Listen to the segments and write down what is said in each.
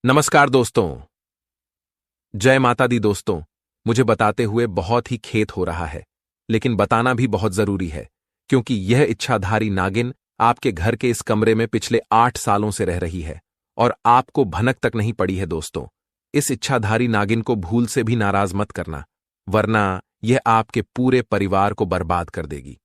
नमस्कार दोस्तों। जय माता दी दोस्तों। मुझे बताते हुए बहुत ही खेद हो रहा है, लेकिन बताना भी बहुत जरूरी है, क्योंकि यह इच्छाधारी नागिन आपके घर के इस कमरे में पिछले 8 सालों से रह रही है और आपको भनक तक नहीं पड़ी है। दोस्तों, इस इच्छाधारी नागिन को भूल से भी नाराज मत करना, वरना यह आपके पूरे परिवार को बर्बाद कर देगी।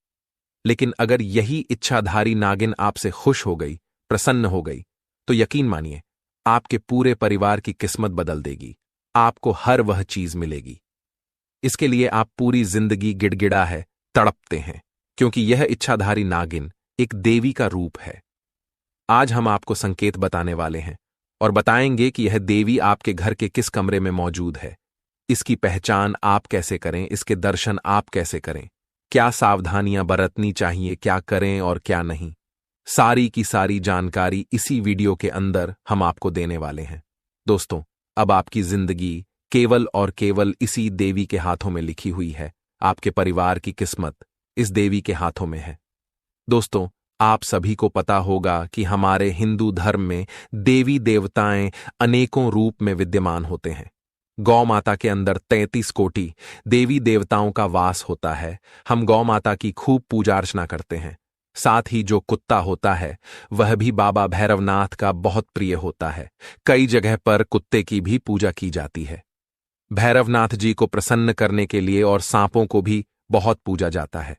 लेकिन अगर यही इच्छाधारी नागिन आपसे खुश हो गई, प्रसन्न हो गई, तो यकीन मानिए आपके पूरे परिवार की किस्मत बदल देगी। आपको हर वह चीज मिलेगी। इसके लिए आप पूरी जिंदगी गिड़गिड़ा है, तड़पते हैं, क्योंकि यह इच्छाधारी नागिन एक देवी का रूप है। आज हम आपको संकेत बताने वाले हैं और बताएंगे कि यह देवी आपके घर के किस कमरे में मौजूद है। इसकी पहचान आप कैसे करें, इसके दर्शन आप कैसे करें, क्या सावधानियां बरतनी चाहिए, क्या करें और क्या नहीं, सारी की सारी जानकारी इसी वीडियो के अंदर हम आपको देने वाले हैं। दोस्तों, अब आपकी जिंदगी केवल और केवल इसी देवी के हाथों में लिखी हुई है। आपके परिवार की किस्मत इस देवी के हाथों में है। दोस्तों, आप सभी को पता होगा कि हमारे हिंदू धर्म में देवी देवताएं अनेकों रूप में विद्यमान होते हैं। गौ माता के अंदर 33 कोटि देवी देवताओं का वास होता है। हम गौ माता की खूब पूजा अर्चना करते हैं। साथ ही जो कुत्ता होता है वह भी बाबा भैरवनाथ का बहुत प्रिय होता है। कई जगह पर कुत्ते की भी पूजा की जाती है। भैरवनाथ जी को प्रसन्न करने के लिए और सांपों को भी बहुत पूजा जाता है।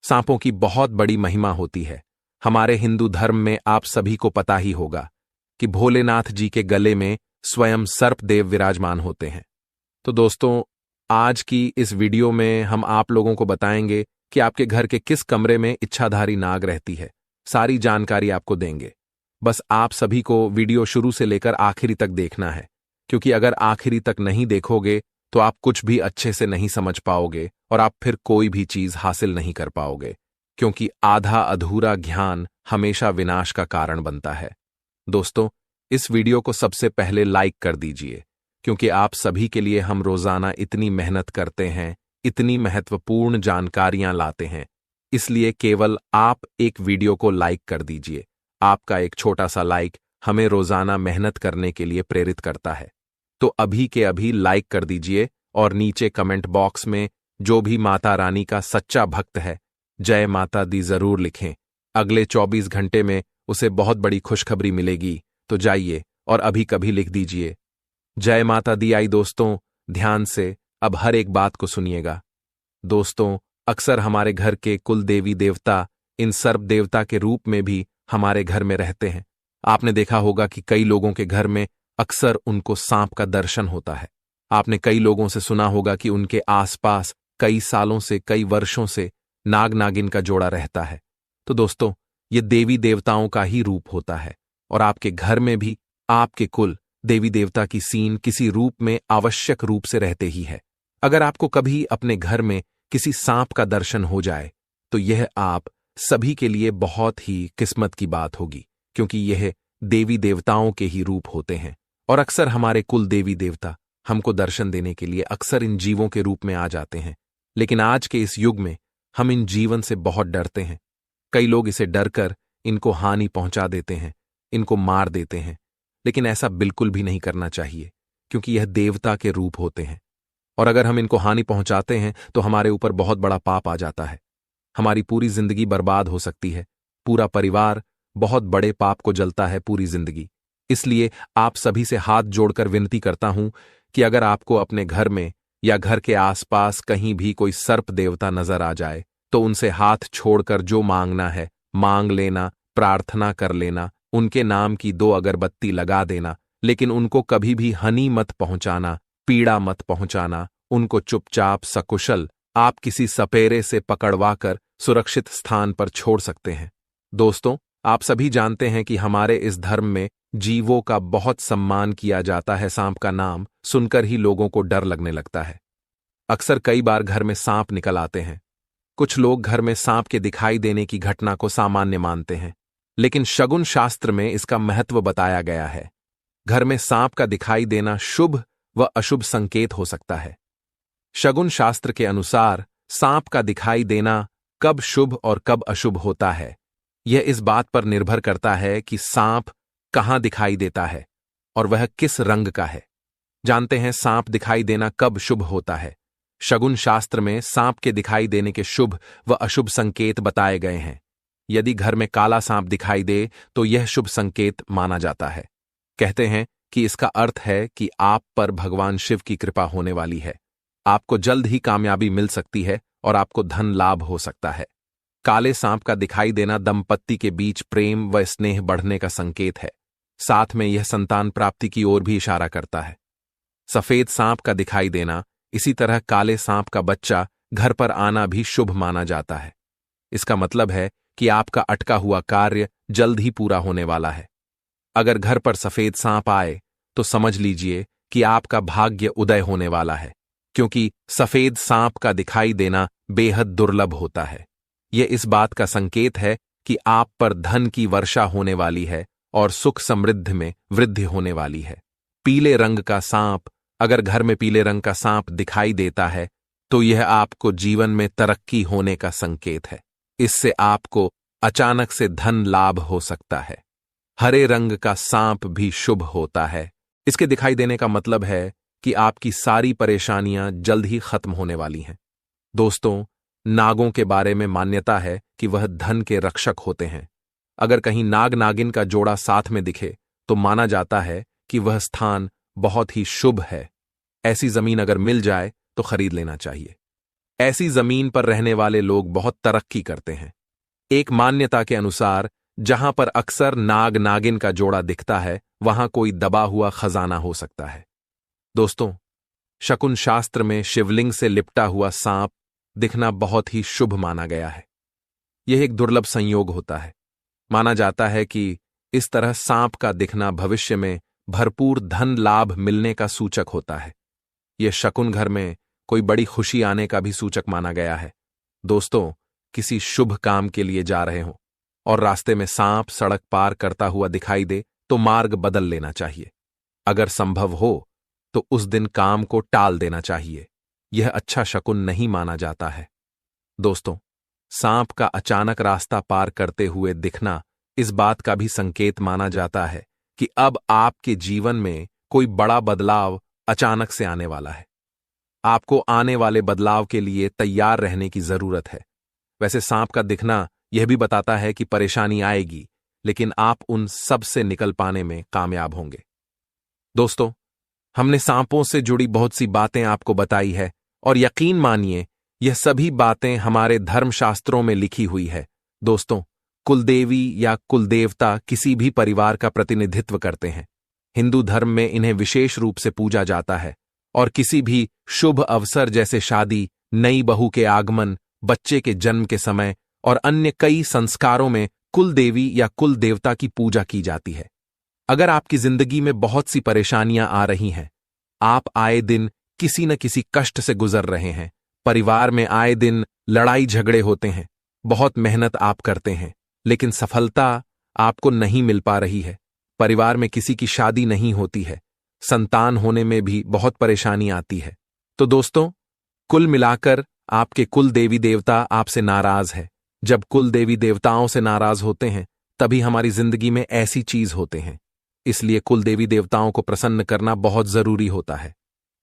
सांपों की बहुत बड़ी महिमा होती है। हमारे हिंदू धर्म में आप सभी को पता ही होगा कि भोलेनाथ जी के गले में स्वयं सर्पदेव विराजमान होते हैं। तो दोस्तों, आज की इस वीडियो में हम आप लोगों को बताएंगे कि आपके घर के किस कमरे में इच्छाधारी नाग रहती है। सारी जानकारी आपको देंगे। बस आप सभी को वीडियो शुरू से लेकर आखिरी तक देखना है, क्योंकि अगर आखिरी तक नहीं देखोगे तो आप कुछ भी अच्छे से नहीं समझ पाओगे और आप फिर कोई भी चीज हासिल नहीं कर पाओगे, क्योंकि आधा अधूरा ज्ञान हमेशा विनाश का कारण बनता है। दोस्तों, इस वीडियो को सबसे पहले लाइक कर दीजिए, क्योंकि आप सभी के लिए हम रोजाना इतनी मेहनत करते हैं, इतनी महत्वपूर्ण जानकारियां लाते हैं, इसलिए केवल आप एक वीडियो को लाइक कर दीजिए। आपका एक छोटा सा लाइक हमें रोजाना मेहनत करने के लिए प्रेरित करता है। तो अभी के अभी लाइक कर दीजिए और नीचे कमेंट बॉक्स में जो भी माता रानी का सच्चा भक्त है, जय माता दी जरूर लिखें। अगले 24 घंटे में उसे बहुत बड़ी खुशखबरी मिलेगी, तो जाइए और अभी कभी लिख दीजिए जय माता दी। आई दोस्तों, ध्यान से अब हर एक बात को सुनिएगा। दोस्तों, अक्सर हमारे घर के कुल देवी देवता इन सर्प देवता के रूप में भी हमारे घर में रहते हैं। आपने देखा होगा कि कई लोगों के घर में अक्सर उनको सांप का दर्शन होता है। आपने कई लोगों से सुना होगा कि उनके आसपास कई सालों से, कई वर्षों से नाग नागिन का जोड़ा रहता है। तो दोस्तों, ये देवी देवताओं का ही रूप होता है और आपके घर में भी आपके कुल देवी देवता की सीन किसी रूप में आवश्यक रूप से रहते ही है। अगर आपको कभी अपने घर में किसी सांप का दर्शन हो जाए तो यह आप सभी के लिए बहुत ही किस्मत की बात होगी, क्योंकि यह देवी देवताओं के ही रूप होते हैं और अक्सर हमारे कुल देवी देवता हमको दर्शन देने के लिए अक्सर इन जीवों के रूप में आ जाते हैं। लेकिन आज के इस युग में हम इन जीवन से बहुत डरते हैं। कई लोग इसे डरकर इनको हानि पहुंचा देते हैं, इनको मार देते हैं। लेकिन ऐसा बिल्कुल भी नहीं करना चाहिए, क्योंकि यह देवता के रूप होते हैं और अगर हम इनको हानि पहुंचाते हैं तो हमारे ऊपर बहुत बड़ा पाप आ जाता है। हमारी पूरी जिंदगी बर्बाद हो सकती है। पूरा परिवार बहुत बड़े पाप को जलता है पूरी जिंदगी। इसलिए आप सभी से हाथ जोड़कर विनती करता हूं कि अगर आपको अपने घर में या घर के आसपास कहीं भी कोई सर्प देवता नजर आ जाए तो उनसे हाथ छोड़कर जो मांगना है मांग लेना, प्रार्थना कर लेना, उनके नाम की 2 अगरबत्ती लगा देना, लेकिन उनको कभी भी हानि मत पहुंचाना, पीड़ा मत पहुंचाना। उनको चुपचाप सकुशल आप किसी सपेरे से पकड़वाकर सुरक्षित स्थान पर छोड़ सकते हैं। दोस्तों, आप सभी जानते हैं कि हमारे इस धर्म में जीवों का बहुत सम्मान किया जाता है। सांप का नाम सुनकर ही लोगों को डर लगने लगता है। अक्सर कई बार घर में सांप निकल आते हैं। कुछ लोग घर में सांप के दिखाई देने की घटना को सामान्य मानते हैं, लेकिन शगुन शास्त्र में इसका महत्व बताया गया है। घर में सांप का दिखाई देना शुभ व अशुभ संकेत हो सकता है। शगुन शास्त्र के अनुसार सांप का दिखाई देना कब शुभ और कब अशुभ होता है, यह इस बात पर निर्भर करता है कि सांप कहां दिखाई देता है और वह किस रंग का है। जानते हैं सांप दिखाई देना कब शुभ होता है। शगुन शास्त्र में सांप के दिखाई देने के शुभ व अशुभ संकेत बताए गए हैं। यदि घर में काला सांप दिखाई दे तो यह शुभ संकेत माना जाता है। कहते हैं कि इसका अर्थ है कि आप पर भगवान शिव की कृपा होने वाली है, आपको जल्द ही कामयाबी मिल सकती है और आपको धन लाभ हो सकता है। काले सांप का दिखाई देना दंपत्ति के बीच प्रेम व स्नेह बढ़ने का संकेत है, साथ में यह संतान प्राप्ति की ओर भी इशारा करता है। सफेद सांप का दिखाई देना, इसी तरह काले सांप का बच्चा घर पर आना भी शुभ माना जाता है। इसका मतलब है कि आपका अटका हुआ कार्य जल्द ही पूरा होने वाला है। अगर घर पर सफेद सांप आए तो समझ लीजिए कि आपका भाग्य उदय होने वाला है, क्योंकि सफेद सांप का दिखाई देना बेहद दुर्लभ होता है। यह इस बात का संकेत है कि आप पर धन की वर्षा होने वाली है और सुख समृद्धि में वृद्धि होने वाली है। पीले रंग का सांप, अगर घर में पीले रंग का सांप दिखाई देता है तो यह आपको जीवन में तरक्की होने का संकेत है। इससे आपको अचानक से धन लाभ हो सकता है। हरे रंग का सांप भी शुभ होता है। इसके दिखाई देने का मतलब है कि आपकी सारी परेशानियां जल्द ही खत्म होने वाली हैं। दोस्तों, नागों के बारे में मान्यता है कि वह धन के रक्षक होते हैं। अगर कहीं नाग नागिन का जोड़ा साथ में दिखे तो माना जाता है कि वह स्थान बहुत ही शुभ है। ऐसी जमीन अगर मिल जाए तो खरीद लेना चाहिए। ऐसी जमीन पर रहने वाले लोग बहुत तरक्की करते हैं। एक मान्यता के अनुसार जहां पर अक्सर नाग नागिन का जोड़ा दिखता है वहां कोई दबा हुआ खजाना हो सकता है। दोस्तों, शकुन शास्त्र में शिवलिंग से लिपटा हुआ सांप दिखना बहुत ही शुभ माना गया है। यह एक दुर्लभ संयोग होता है। माना जाता है कि इस तरह सांप का दिखना भविष्य में भरपूर धन लाभ मिलने का सूचक होता है। यह शकुन घर में कोई बड़ी खुशी आने का भी सूचक माना गया है। दोस्तों, किसी शुभ काम के लिए जा रहे हों और रास्ते में सांप सड़क पार करता हुआ दिखाई दे तो मार्ग बदल लेना चाहिए। अगर संभव हो तो उस दिन काम को टाल देना चाहिए। यह अच्छा शकुन नहीं माना जाता है। दोस्तों, सांप का अचानक रास्ता पार करते हुए दिखना इस बात का भी संकेत माना जाता है कि अब आपके जीवन में कोई बड़ा बदलाव अचानक से आने वाला है। आपको आने वाले बदलाव के लिए तैयार रहने की जरूरत है। वैसे सांप का दिखना यह भी बताता है कि परेशानी आएगी, लेकिन आप उन सब से निकल पाने में कामयाब होंगे। दोस्तों, हमने सांपों से जुड़ी बहुत सी बातें आपको बताई है और यकीन मानिए यह सभी बातें हमारे धर्मशास्त्रों में लिखी हुई है। दोस्तों, कुलदेवी या कुलदेवता किसी भी परिवार का प्रतिनिधित्व करते हैं। हिंदू धर्म में इन्हें विशेष रूप से पूजा जाता है और किसी भी शुभ अवसर जैसे शादी, नई बहू के आगमन, बच्चे के जन्म के समय और अन्य कई संस्कारों में कुलदेवी या कुल देवता की पूजा की जाती है। अगर आपकी जिंदगी में बहुत सी परेशानियां आ रही हैं, आप आए दिन किसी न किसी कष्ट से गुजर रहे हैं, परिवार में आए दिन लड़ाई झगड़े होते हैं, बहुत मेहनत आप करते हैं लेकिन सफलता आपको नहीं मिल पा रही है, परिवार में किसी की शादी नहीं होती है, संतान होने में भी बहुत परेशानी आती है, तो दोस्तों, कुल मिलाकर आपके कुल देवी देवता आपसे नाराज है। जब कुल देवी देवताओं से नाराज होते हैं तभी हमारी जिंदगी में ऐसी चीज होते हैं। इसलिए कुल देवी देवताओं को प्रसन्न करना बहुत जरूरी होता है।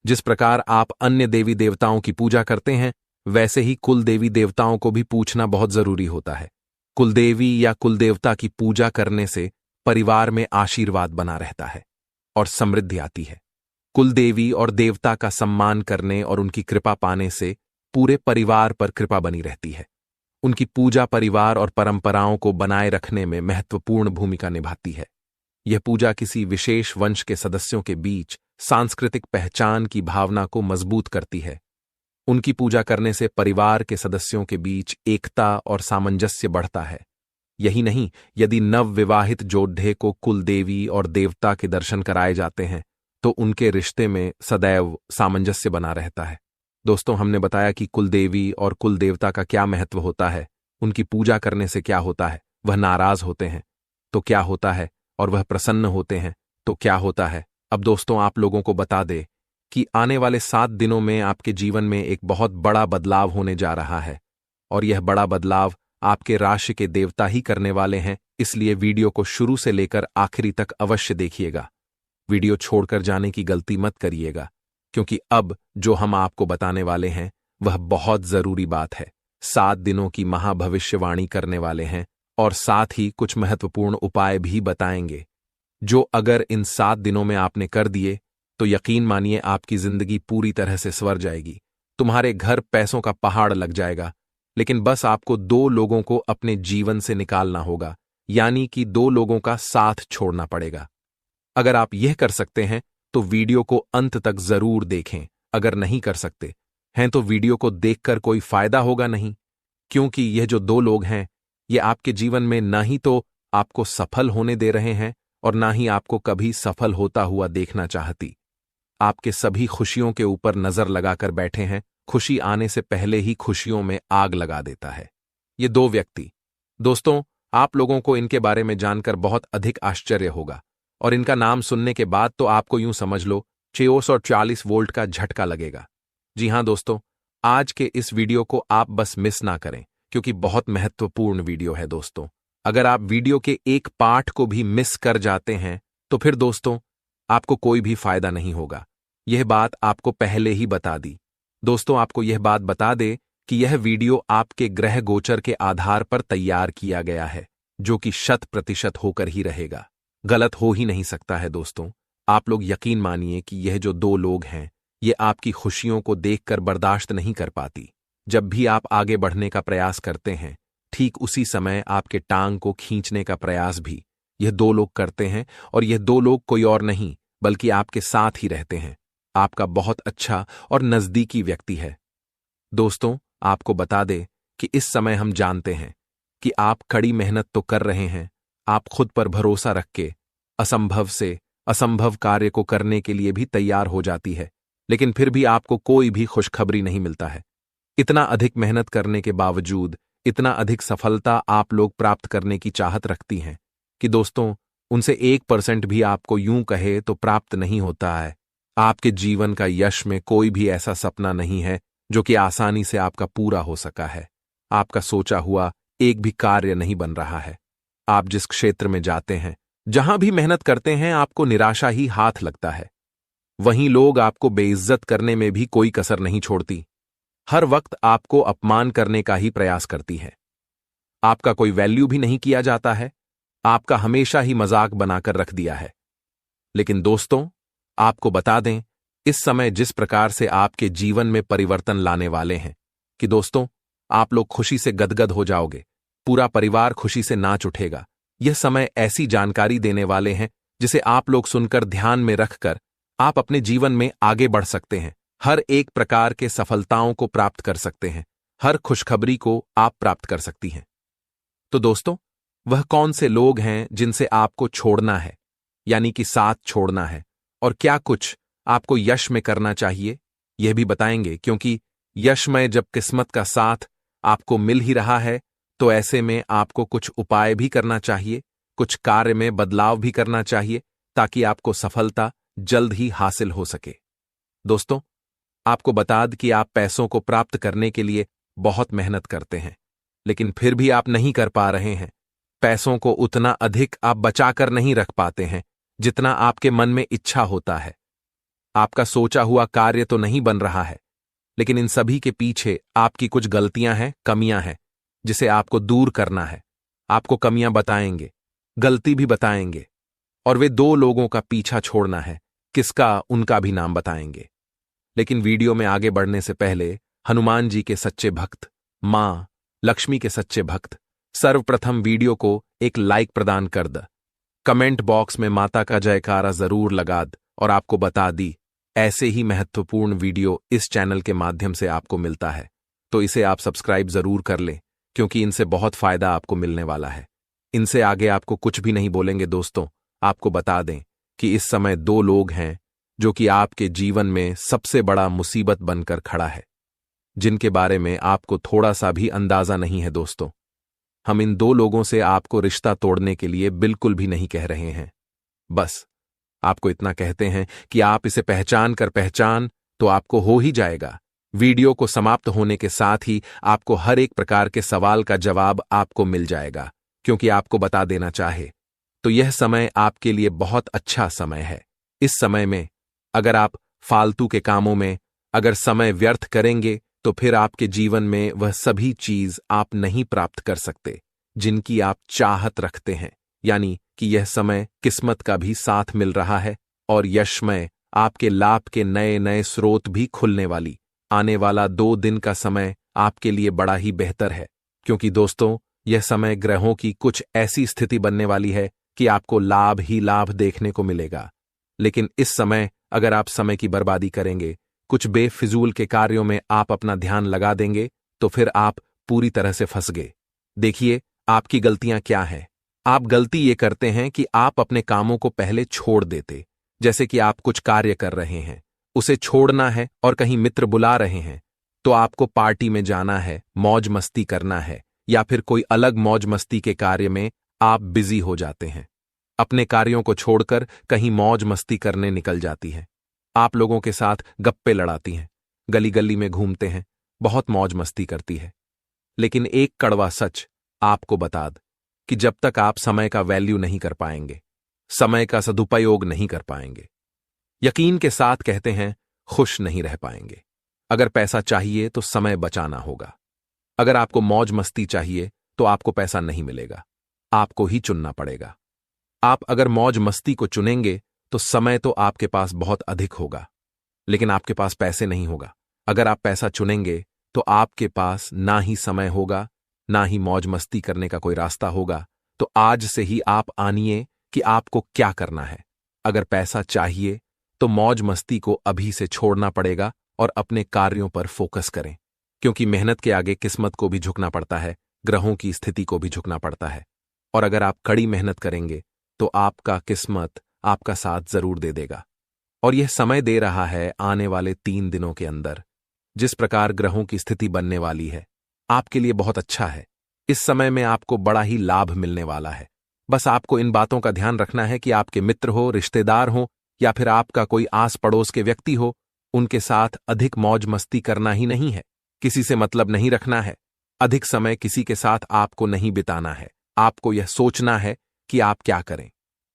जिस प्रकार आप अन्य देवी देवताओं की पूजा करते हैं, वैसे ही कुल देवी देवताओं को भी पूछना बहुत जरूरी होता है। कुलदेवी या कुलदेवता की पूजा करने से परिवार में आशीर्वाद बना रहता है और समृद्धि आती है। कुलदेवी और देवता का सम्मान करने और उनकी कृपा पाने से पूरे परिवार पर कृपा बनी रहती है। उनकी पूजा परिवार और परंपराओं को बनाए रखने में महत्वपूर्ण भूमिका निभाती है। यह पूजा किसी विशेष वंश के सदस्यों के बीच सांस्कृतिक पहचान की भावना को मजबूत करती है। उनकी पूजा करने से परिवार के सदस्यों के बीच एकता और सामंजस्य बढ़ता है। यही नहीं, यदि नवविवाहित जोड़े को कुलदेवी और देवता के दर्शन कराए जाते हैं तो उनके रिश्ते में सदैव सामंजस्य बना रहता है। दोस्तों, हमने बताया कि कुलदेवी और कुलदेवता का क्या महत्व होता है, उनकी पूजा करने से क्या होता है, वह नाराज होते हैं तो क्या होता है, और वह प्रसन्न होते हैं तो क्या होता है। अब दोस्तों, आप लोगों को बता दे कि आने वाले 7 दिनों में आपके जीवन में एक बहुत बड़ा बदलाव होने जा रहा है और यह बड़ा बदलाव आपके राशि के देवता ही करने वाले हैं। इसलिए वीडियो को शुरू से लेकर आखिरी तक अवश्य देखिएगा। वीडियो छोड़कर जाने की गलती मत करिएगा, क्योंकि अब जो हम आपको बताने वाले हैं वह बहुत जरूरी बात है। 7 दिनों की महाभविष्यवाणी करने वाले हैं और साथ ही कुछ महत्वपूर्ण उपाय भी बताएंगे, जो अगर इन 7 दिनों में आपने कर दिए तो यकीन मानिए आपकी जिंदगी पूरी तरह से संवर जाएगी। तुम्हारे घर पैसों का पहाड़ लग जाएगा। लेकिन बस आपको 2 लोगों को अपने जीवन से निकालना होगा, यानी कि 2 लोगों का साथ छोड़ना पड़ेगा। अगर आप यह कर सकते हैं तो वीडियो को अंत तक जरूर देखें। अगर नहीं कर सकते हैं तो वीडियो को देखकर कोई फायदा होगा नहीं, क्योंकि यह जो 2 लोग हैं ये आपके जीवन में ना ही तो आपको सफल होने दे रहे हैं और ना ही आपको कभी सफल होता हुआ देखना चाहती। आपके सभी खुशियों के ऊपर नजर लगाकर बैठे हैं। खुशी आने से पहले ही खुशियों में आग लगा देता है ये 2 व्यक्ति। दोस्तों, आप लोगों को इनके बारे में जानकर बहुत अधिक आश्चर्य होगा और इनका नाम सुनने के बाद तो आपको यूं समझ लो 640 वोल्ट का झटका लगेगा। जी हां दोस्तों, आज के इस वीडियो को आप बस मिस ना करें, क्योंकि बहुत महत्वपूर्ण वीडियो है दोस्तों। अगर आप वीडियो के एक पार्ट को भी मिस कर जाते हैं तो फिर दोस्तों आपको कोई भी फायदा नहीं होगा। यह बात आपको पहले ही बता दी। दोस्तों, आपको यह बात बता दे कि यह वीडियो आपके ग्रह गोचर के आधार पर तैयार किया गया है, जो कि 100% होकर ही रहेगा। गलत हो ही नहीं सकता है दोस्तों। आप लोग यकीन मानिए कि यह जो 2 लोग हैं ये आपकी खुशियों को देखकर बर्दाश्त नहीं कर पाती। जब भी आप आगे बढ़ने का प्रयास करते हैं, ठीक उसी समय आपके टांग को खींचने का प्रयास भी यह 2 लोग करते हैं, और यह 2 लोग कोई और नहीं बल्कि आपके साथ ही रहते हैं। आपका बहुत अच्छा और नजदीकी व्यक्ति है। दोस्तों, आपको बता दे कि इस समय हम जानते हैं कि आप कड़ी मेहनत तो कर रहे हैं। आप खुद पर भरोसा रख के असंभव से असंभव कार्य को करने के लिए भी तैयार हो जाती है, लेकिन फिर भी आपको कोई भी खुशखबरी नहीं मिलता है। इतना अधिक मेहनत करने के बावजूद इतना अधिक सफलता आप लोग प्राप्त करने की चाहत रखती हैं कि दोस्तों उनसे 1% भी आपको यूं कहे तो प्राप्त नहीं होता है। आपके जीवन का यश में कोई भी ऐसा सपना नहीं है जो कि आसानी से आपका पूरा हो सका है। आपका सोचा हुआ एक भी कार्य नहीं बन रहा है। आप जिस क्षेत्र में जाते हैं, जहां भी मेहनत करते हैं, आपको निराशा ही हाथ लगता है। वहीं लोग आपको बेइज्जत करने में भी कोई कसर नहीं छोड़ती। हर वक्त आपको अपमान करने का ही प्रयास करती है। आपका कोई वैल्यू भी नहीं किया जाता है। आपका हमेशा ही मजाक बनाकर रख दिया है। लेकिन दोस्तों, आपको बता दें, इस समय जिस प्रकार से आपके जीवन में परिवर्तन लाने वाले हैं कि दोस्तों आप लोग खुशी से गदगद हो जाओगे। पूरा परिवार खुशी से नाच उठेगा। यह समय ऐसी जानकारी देने वाले हैं जिसे आप लोग सुनकर ध्यान में रखकर आप अपने जीवन में आगे बढ़ सकते हैं। हर एक प्रकार के सफलताओं को प्राप्त कर सकते हैं। हर खुशखबरी को आप प्राप्त कर सकती हैं। तो दोस्तों, वह कौन से लोग हैं जिनसे आपको छोड़ना है, यानी कि साथ छोड़ना है, और क्या कुछ आपको यश में करना चाहिए, यह भी बताएंगे। क्योंकि यश में जब किस्मत का साथ आपको मिल ही रहा है तो ऐसे में आपको कुछ उपाय भी करना चाहिए, कुछ कार्य में बदलाव भी करना चाहिए, ताकि आपको सफलता जल्द ही हासिल हो सके। दोस्तों, आपको बता दें कि आप पैसों को प्राप्त करने के लिए बहुत मेहनत करते हैं, लेकिन फिर भी आप नहीं कर पा रहे हैं। पैसों को उतना अधिक आप बचाकर नहीं रख पाते हैं जितना आपके मन में इच्छा होता है। आपका सोचा हुआ कार्य तो नहीं बन रहा है, लेकिन इन सभी के पीछे आपकी कुछ गलतियां हैं, कमियां हैं, जिसे आपको दूर करना है। आपको कमियां बताएंगे, गलती भी बताएंगे, और वे 2 लोगों का पीछा छोड़ना है। किसका, उनका भी नाम बताएंगे। लेकिन वीडियो में आगे बढ़ने से पहले हनुमान जी के सच्चे भक्त, मां लक्ष्मी के सच्चे भक्त, सर्वप्रथम वीडियो को एक लाइक प्रदान कर द, कमेंट बॉक्स में माता का जयकारा जरूर लगा द, और आपको बता दी ऐसे ही महत्वपूर्ण वीडियो इस चैनल के माध्यम से आपको मिलता है, तो इसे आप सब्सक्राइब जरूर कर लें, क्योंकि इनसे बहुत फायदा आपको मिलने वाला है। इनसे आगे आपको कुछ भी नहीं बोलेंगे। दोस्तों, आपको बता दें कि इस समय 2 लोग हैं जो कि आपके जीवन में सबसे बड़ा मुसीबत बनकर खड़ा है, जिनके बारे में आपको थोड़ा सा भी अंदाजा नहीं है। दोस्तों, हम इन 2 लोगों से आपको रिश्ता तोड़ने के लिए बिल्कुल भी नहीं कह रहे हैं। बस आपको इतना कहते हैं कि आप इसे पहचान तो आपको हो ही जाएगा। वीडियो को समाप्त होने के साथ ही आपको हर एक प्रकार के सवाल का जवाब आपको मिल जाएगा, क्योंकि आपको बता देना चाहे तो यह समय आपके लिए बहुत अच्छा समय है। इस समय में अगर आप फालतू के कामों में अगर समय व्यर्थ करेंगे तो फिर आपके जीवन में वह सभी चीज आप नहीं प्राप्त कर सकते जिनकी आप चाहत रखते हैं। यानी कि यह समय किस्मत का भी साथ मिल रहा है और यशमय आपके लाभ के नए नए स्रोत भी खुलने वाली आने वाला 2 दिन का समय आपके लिए बड़ा ही बेहतर है, क्योंकि दोस्तों यह समय ग्रहों की कुछ ऐसी स्थिति बनने वाली है कि आपको लाभ ही लाभ देखने को मिलेगा। लेकिन इस समय अगर आप समय की बर्बादी करेंगे, कुछ बेफिजूल के कार्यों में आप अपना ध्यान लगा देंगे तो फिर आप पूरी तरह से फंस गए। देखिए आपकी गलतियां क्या हैं। आप गलती ये करते हैं कि आप अपने कामों को पहले छोड़ देते। जैसे कि आप कुछ कार्य कर रहे हैं, उसे छोड़ना है और कहीं मित्र बुला रहे हैं तो आपको पार्टी में जाना है, मौज मस्ती करना है, या फिर कोई अलग मौज मस्ती के कार्य में आप बिजी हो जाते हैं। अपने कार्यों को छोड़कर कहीं मौज मस्ती करने निकल जाती हैं। आप लोगों के साथ गप्पे लड़ाती हैं, गली गली में घूमते हैं, बहुत मौज मस्ती करती है। लेकिन एक कड़वा सच आपको बता द कि जब तक आप समय का वैल्यू नहीं कर पाएंगे, समय का सदुपयोग नहीं कर पाएंगे, यकीन के साथ कहते हैं खुश नहीं रह पाएंगे। अगर पैसा चाहिए तो समय बचाना होगा। अगर आपको मौज मस्ती चाहिए तो आपको पैसा नहीं मिलेगा, आपको ही चुनना पड़ेगा। आप अगर मौज मस्ती को चुनेंगे तो समय तो आपके पास बहुत अधिक होगा, लेकिन आपके पास पैसे नहीं होगा। अगर आप पैसा चुनेंगे तो आपके पास ना ही समय होगा, ना ही मौज मस्ती करने का कोई रास्ता होगा। तो आज से ही आप आनिए कि आपको क्या करना है। अगर पैसा चाहिए तो मौज मस्ती को अभी से छोड़ना पड़ेगा और अपने कार्यों पर फोकस करें, क्योंकि मेहनत के आगे किस्मत को भी झुकना पड़ता है, ग्रहों की स्थिति को भी झुकना पड़ता है। और अगर आप कड़ी मेहनत करेंगे तो आपका किस्मत आपका साथ जरूर दे देगा। और यह समय दे रहा है आने वाले 3 दिनों के अंदर। जिस प्रकार ग्रहों की स्थिति बनने वाली है आपके लिए बहुत अच्छा है। इस समय में आपको बड़ा ही लाभ मिलने वाला है। बस आपको इन बातों का ध्यान रखना है कि आपके मित्र हो, रिश्तेदार हो, या फिर आपका कोई आस पड़ोस के व्यक्ति हो, उनके साथ अधिक मौज मस्ती करना ही नहीं है। किसी से मतलब नहीं रखना है। अधिक समय किसी के साथ आपको नहीं बिताना है। आपको यह सोचना है कि आप क्या करें।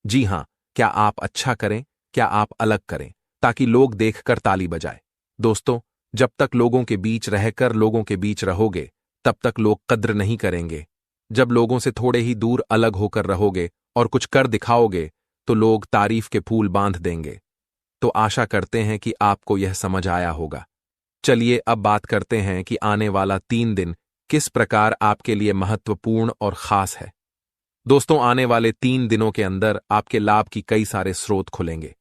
जी हां, क्या आप अच्छा करें, क्या आप अलग करें, ताकि लोग देखकर ताली बजाए। दोस्तों, जब तक लोगों के बीच रहकर लोगों के बीच रहोगे तब तक लोग कद्र नहीं करेंगे। जब लोगों से थोड़े ही दूर अलग होकर रहोगे और कुछ कर दिखाओगे तो लोग तारीफ के फूल बांध देंगे। तो आशा करते हैं कि आपको यह समझ आया होगा। चलिए अब बात करते हैं कि आने वाला 3 दिन किस प्रकार आपके लिए महत्वपूर्ण और खास है। दोस्तों, आने वाले 3 दिनों के अंदर आपके लाभ की कई सारे स्रोत खुलेंगे।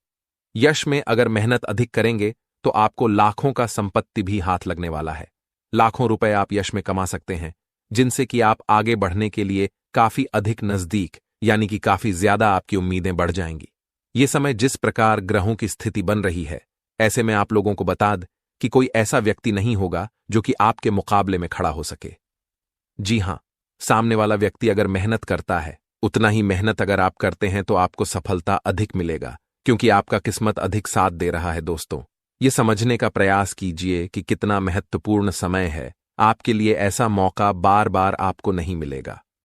यश में अगर मेहनत अधिक करेंगे तो आपको लाखों का संपत्ति भी हाथ लगने वाला है। लाखों रुपए आप यश में कमा सकते हैं, जिनसे कि आप आगे बढ़ने के लिए काफी अधिक नजदीक, यानी कि काफी ज्यादा आपकी उम्मीदें बढ़ जाएंगी। ये समय जिस प्रकार ग्रहों की स्थिति बन रही है, ऐसे में आप लोगों को बता दें कि कोई ऐसा व्यक्ति नहीं होगा जो कि आपके मुकाबले में खड़ा हो सके। जी हां, सामने वाला व्यक्ति अगर मेहनत करता है, उतना ही मेहनत अगर आप करते हैं तो आपको सफलता अधिक मिलेगा, क्योंकि आपका किस्मत अधिक साथ दे रहा है। दोस्तों, ये समझने का प्रयास कीजिए कि कितना महत्वपूर्ण समय है। आपके लिए ऐसा मौका बार बार आपको नहीं मिलेगा।